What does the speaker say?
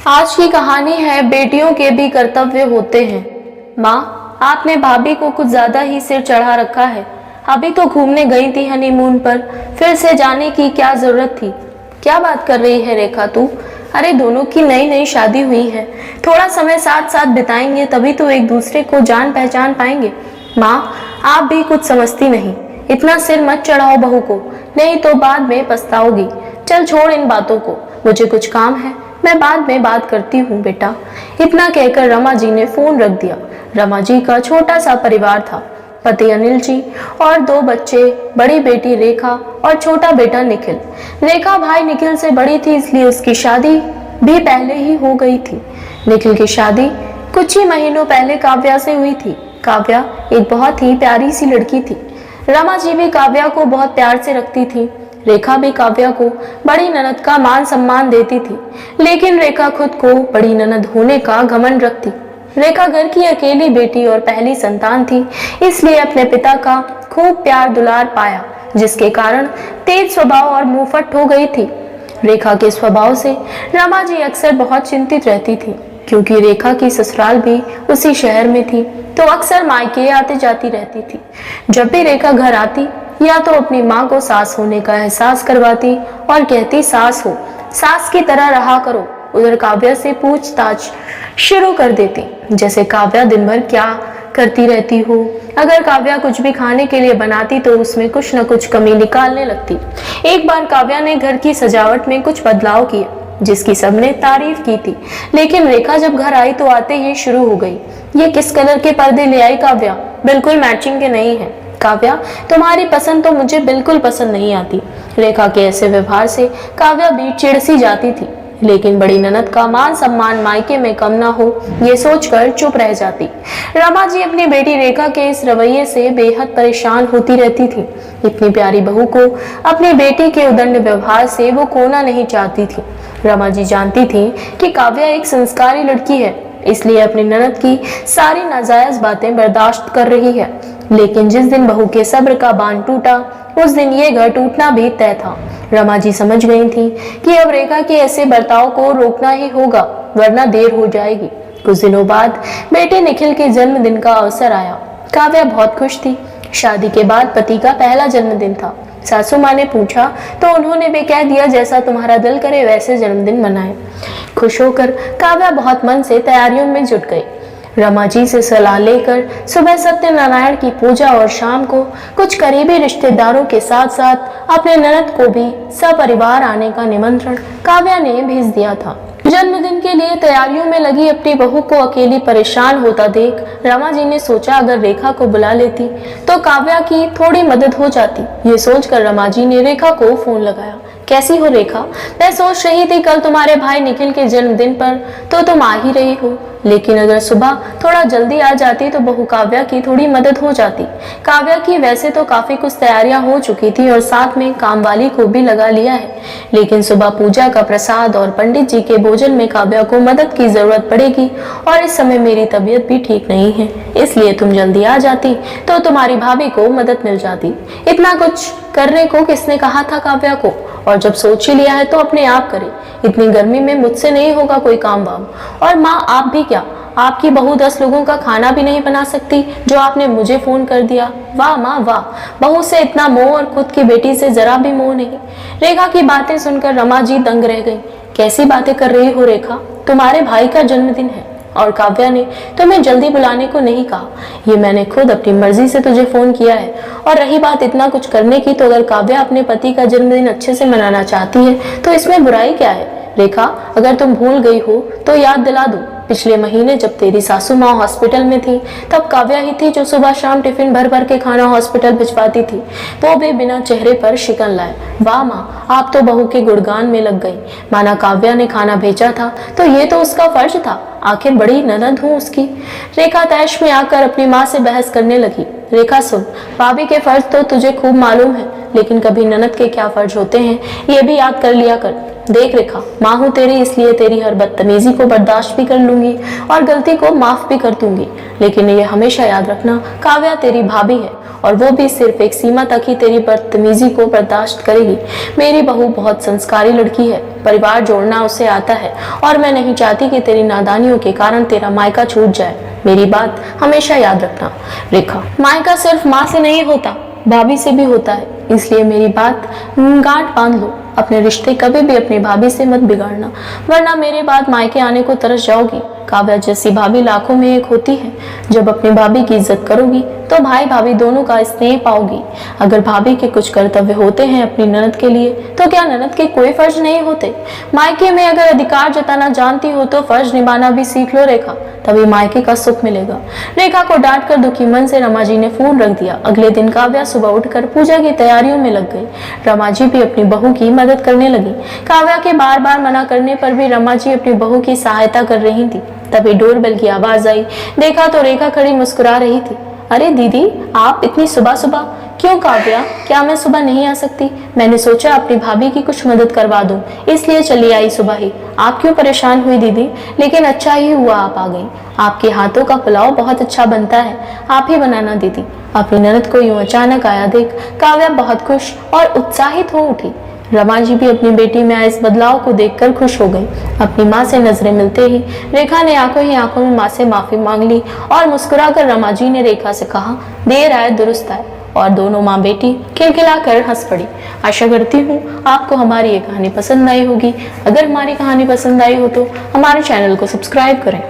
आज की कहानी है बेटियों के भी कर्तव्य होते हैं। माँ, आपने भाभी को कुछ ज्यादा ही सिर चढ़ा रखा है। अभी तो घूमने गई थी हनीमून पर, फिर से जाने की क्या जरूरत थी? क्या बात कर रही है रेखा तू? अरे दोनों की नई नई शादी हुई है, थोड़ा समय साथ साथ बिताएंगे तभी तो एक दूसरे को जान पहचान पाएंगे। माँ, आप भी कुछ समझती नहीं। इतना सिर मत चढ़ाओ बहू को, नहीं तो बाद में पछताओगी। चल छोड़ इन बातों को, मुझे कुछ काम है, मैं बाद में बात करती हूँ बेटा। इतना कहकर रमा जी ने फोन रख दिया। रमा जी का छोटा सा परिवार था। पति अनिल जी और 2 बच्चे, बड़ी बेटी रेखा और छोटा बेटा निखिल। रेखा भाई निखिल से बड़ी थी, इसलिए उसकी शादी भी पहले ही हो गई थी। निखिल की शादी कुछ ही महीनों पहले काव्या से हुई थी। काव्या एक बहुत ही प्यारी सी लड़की थी। रमा जी भी काव्या को बहुत प्यार से रखती थी। रेखा भी काव्या को बड़ी ननद का मान सम्मान देती थी, लेकिन रेखा खुद को बड़ी ननद होने का घमंड रखती। रेखा घर की अकेली बेटी और पहली संतान थी, इसलिए अपने पिता का खूब प्यार दुलार पाया, जिसके कारण तेज स्वभाव और मुंहफट हो गई थी। रेखा के स्वभाव से रमा जी अक्सर बहुत चिंतित रहती थी, क्योंकि रेखा की ससुराल भी उसी शहर में थी, तो अक्सर मायके आती जाती रहती थी। जब भी रेखा घर आती, या तो अपनी माँ को सास होने का एहसास करवाती और कहती सास हो, सास की तरह रहा करो। उधर काव्या से पूछताछ शुरू कर देती, जैसे काव्या दिन भर क्या करती रहती हो। अगर काव्या कुछ भी खाने के लिए बनाती तो उसमें कुछ न कुछ कमी निकालने लगती। एक बार काव्या ने घर की सजावट में कुछ बदलाव किए, जिसकी सबने तारीफ की थी, लेकिन रेखा जब घर आई तो आते ही शुरू हो गई, ये किस कलर के पर्दे ले आई काव्या? बिल्कुल मैचिंग के नहीं है। काव्या, तुम्हारी पसंद तो मुझे बिल्कुल पसंद नहीं आती। रेखा के ऐसे व्यवहार से काव्या भी चिढ़ सी जाती थी, लेकिन बड़ी ननद का मान सम्मान मायके में कम ना हो, ये सोचकर चुप रह जाती। रमा जी अपनी बेटी रेखा के इस रवैये से बेहद परेशान होती रहती थी। इतनी प्यारी बहू को अपनी बेटी के उदंड व्यवहार से वो खोना नहीं चाहती थी। रमा जी जानती थी कि काव्या एक संस्कारी लड़की है, इसलिए अपनी ननद की सारी नाजायज बातें बर्दाश्त कर रही है। लेकिन जिस दिन बहू के सब्र का बांध टूटा, उस दिन ये घर टूटना भी तय था। रमा जी समझ गई थी कि अब रेखा के ऐसे बर्ताव को रोकना ही होगा, वरना देर हो जाएगी। कुछ दिनों बाद बेटे निखिल के जन्मदिन का अवसर आया। काव्या बहुत खुश थी। शादी के बाद पति का पहला जन्मदिन था। सासू माँ ने पूछा तो उन्होंने भी कह दिया, जैसा तुम्हारा दिल करे वैसे जन्मदिन मनाए। खुश होकर काव्या बहुत मन से तैयारियों में जुट गई। रमा जी से सलाह लेकर सुबह सत्यनारायण की पूजा और शाम को कुछ करीबी रिश्तेदारों के साथ साथ अपने ननद को भी सपरिवार आने का निमंत्रण काव्या ने भेज दिया था। जन्मदिन के लिए तैयारियों में लगी अपनी बहू को अकेली परेशान होता देख रमा जी ने सोचा, अगर रेखा को बुला लेती तो काव्या की थोड़ी मदद हो जाती। ये सोचकर रमा जी ने रेखा को फोन लगाया। कैसी हो रेखा? मैं सोच रही थी कल तुम्हारे भाई निखिल के जन्मदिन पर तो तुम आ ही रही हो, लेकिन अगर सुबह थोड़ा जल्दी आ जाती तो बहू काव्या की थोड़ी मदद हो जाती। काव्या की वैसे तो काफी कुछ तैयारियां हो चुकी थी और साथ में काम वाली को भी लगा लिया है, लेकिन सुबह पूजा का प्रसाद और पंडित जी के भोजन में काव्या को मदद की जरूरत पड़ेगी और इस समय मेरी तबीयत भी ठीक नहीं है, इसलिए तुम जल्दी आ जाती तो तुम्हारी भाभी को मदद मिल जाती। इतना कुछ करने को किसने कहा था काव्या को? और जब सोच ही लिया है तो अपने आप करे। इतनी गर्मी में मुझसे नहीं होगा कोई काम वाम। और माँ, आप भी क्या, आपकी बहू 10 लोगों का खाना भी नहीं बना सकती जो आपने मुझे फोन कर दिया? वाह माँ वाह, बहू से इतना मोह और खुद की बेटी से जरा भी मोह नहीं। रेखा की बातें सुनकर रमा जी दंग रह गई। कैसी बातें कर रही हो रेखा? तुम्हारे भाई का जन्मदिन है और काव्या ने तुम्हें जल्दी बुलाने को नहीं कहा। ये मैंने खुद अपनी मर्जी से तुझे फोन किया है। और रही बात इतना कुछ करने की, तो अगर काव्या अपने पति का जन्मदिन अच्छे से मनाना चाहती है तो इसमें बुराई क्या है? रेखा, अगर तुम भूल गई हो तो याद दिला दूं, पिछले महीने जब तेरी सासू माँ हॉस्पिटल में थी तब काव्या ही थी जो सुबह शाम टिफिन भर भर के खाना हॉस्पिटल भिजवाती थी, वो भी बिना चेहरे पर शिकन लाए। वाह माँ, आप तो बहू के गुणगान में लग गई। माना काव्या ने खाना भेजा था तो ये तो उसका फर्ज था, आखिर बड़ी ननद हूँ उसकी। रेखा तैश में आकर अपनी माँ से बहस करने लगी। रेखा सुन, भाभी के फर्ज तो तुझे खूब मालूम है, लेकिन कभी ननद के क्या फर्ज होते हैं ये भी याद कर लिया कर। देख रेखा, माँ हूँ तेरी, इसलिए तेरी हर बदतमीजी को बर्दाश्त भी कर लूंगी और गलती को माफ भी कर दूंगी, लेकिन ये हमेशा याद रखना, काव्या तेरी भाभी है और वो भी सिर्फ एक सीमा तक ही तेरी बदतमीजी को बर्दाश्त करेगी। मेरी बहू बहुत संस्कारी लड़की है, परिवार जोड़ना उसे आता है और मैं नहीं चाहती कि तेरी नादानियों के कारण तेरा मायका छूट जाए। मेरी बात हमेशा याद रखना रेखा, मायका सिर्फ माँ से नहीं होता, भाभी से भी होता है, इसलिए मेरी बात गांठ बांध लो। अपने रिश्ते कभी भी अपनी भाभी से मत बिगाड़ना, वरना मेरे बाद मायके आने को तरस जाओगी। काव्या जैसी भाभी लाखों में एक होती है। जब अपनी भाभी की इज्जत करोगी तो भाई भाभी दोनों का स्नेह पाओगी। अगर भाभी के कुछ कर्तव्य होते हैं अपनी ननद के लिए, तो क्या ननद के कोई फर्ज नहीं होते? मायके में अगर अधिकार जताना जानती हो तो फर्ज निभाना भी सीख लो रेखा, तभी मायके का सुख मिलेगा। रेखा को डांट कर दुखी मन से रमा जी ने फोन रख दिया। अगले दिन काव्या सुबह उठकर पूजा की तैयारियों में लग गई। रमा जी भी अपनी बहू की मदद करने लगी। काव्या के बार बार मना करने पर भी रमा जी अपनी बहू की सहायता कर रही थी। तभी डोरबेल की आवाज आई। देखा तो रेखा खड़ी मुस्कुरा रही थी। अरे दीदी, आप इतनी सुबह सुबह? क्यों काव्या, क्या मैं सुबह नहीं आ सकती? मैंने सोचा अपनी भाभी की कुछ मदद करवा दूं, इसलिए चली आई सुबह ही। आप क्यों परेशान हुई दीदी? लेकिन अच्छा ही हुआ आप आ गई। आपके हाथों का पुलाव बहुत अच्छा बनता है, आप ही बनाना दीदी। अपनी ननद को यूं अचानक आया देख काव्या बहुत खुश और उत्साहित हो उठी। रमा जी भी अपनी बेटी में आए इस बदलाव को देखकर खुश हो गई। अपनी माँ से नजरें मिलते ही रेखा ने आंखों ही आंखों में माँ से माफी मांग ली और मुस्कुराकर रमा जी ने रेखा से कहा, देर आए दुरुस्त आए। और दोनों माँ बेटी खिलखिलाकर हंस पड़ी। आशा करती हूँ आपको हमारी ये कहानी पसंद आई होगी। अगर हमारी कहानी पसंद आई हो तो हमारे चैनल को सब्सक्राइब करें।